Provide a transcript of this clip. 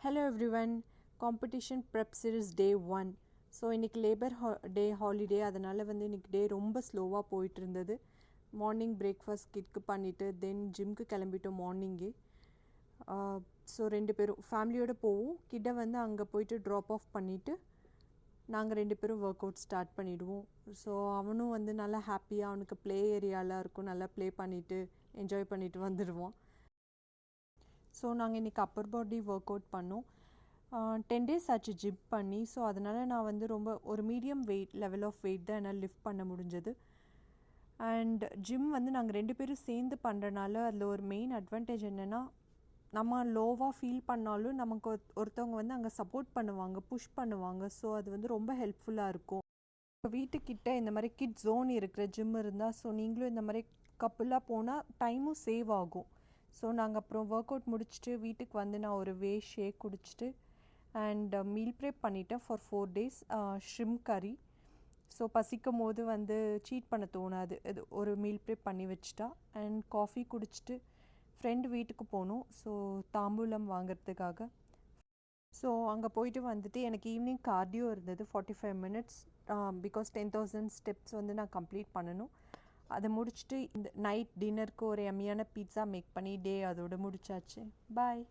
Hello everyone, competition prep series day 1. So இன்றைக்கி labour டே holiday, அதனால் வந்து இன்றைக்கி டே ரொம்ப ஸ்லோவாக போயிட்டு இருந்தது. மார்னிங் பிரேக்ஃபாஸ்ட் கிட்க்கு பண்ணிவிட்டு தென் ஜிம்க்கு கிளம்பிட்டோம் மார்னிங்கே. ஸோ 2 பேரும் ஃபேமிலியோடு போவோம். கிட்டை வந்து அங்கே போயிட்டு ட்ராப் ஆஃப் பண்ணிவிட்டு நாங்கள் 2 பேரும் ஒர்க் அவுட் ஸ்டார்ட் பண்ணிவிடுவோம். ஸோ அவனும் வந்து நல்லா ஹாப்பியாக அவனுக்கு ப்ளே ஏரியாலாம் இருக்கும், நல்லா ப்ளே பண்ணிவிட்டு என்ஜாய் பண்ணிவிட்டு வந்துடுவான். ஸோ நாங்கள் இன்றைக்கி அப்பர் பாடி ஒர்க் அவுட் பண்ணோம். 10 days ஆச்சு ஜிம் பண்ணி. ஸோ அதனால் நான் வந்து ரொம்ப ஒரு medium weight level of weight தான் என்னால் லிஃப்ட் பண்ண முடிஞ்சது. அண்ட் ஜிம் வந்து நாங்கள் 2 பேரும் சேர்ந்து பண்ணுறனால அதில் ஒரு மெயின் அட்வான்டேஜ் என்னென்னா, நம்ம லோவாக ஃபீல் பண்ணாலும் நமக்கு ஒருத்தவங்க வந்து அங்கே சப்போர்ட் பண்ணுவாங்க, புஷ் பண்ணுவாங்க. ஸோ அது வந்து ரொம்ப ஹெல்ப்ஃபுல்லாக இருக்கும். இப்போ வீட்டுக்கிட்ட இந்த மாதிரி கிட் ஜோன் இருக்கிற ஜிம் இருந்தால், ஸோ நீங்களும் இந்த மாதிரி கப்புலாக போனால் டைமும் சேவ் ஆகும். ஸோ நாங்கள் அப்புறம் ஒர்க் அவுட் முடிச்சுட்டு வீட்டுக்கு வந்து நான் ஒரு ஷேக் குடிச்சிட்டு அண்ட் மீல் ப்ரெப் பண்ணிட்டேன் ஃபார் 4 days. ஷ்ரிம்ப் கறி. ஸோ பசிக்கும் போது வந்து சீட் பண்ண தோணாது, இது ஒரு மீல் ப்ரெப் பண்ணி வச்சுட்டா. அண்ட் காஃபி குடிச்சிட்டு ஃப்ரெண்டு வீட்டுக்கு போகணும், ஸோ தாம்பூலம் வாங்கிறதுக்காக. ஸோ அங்கே போயிட்டு வந்துட்டு எனக்கு ஈவினிங் கார்டியோ இருந்தது 45 minutes, பிகாஸ் 10,000 steps வந்து நான் கம்ப்ளீட் பண்ணணும். அதை முடிச்சுட்டு இந்த நைட் டின்னருக்கு ஒரு எம்மியான பீட்சா மேக் பண்ணி டே அதோடு முடிச்சாச்சு. பாய்.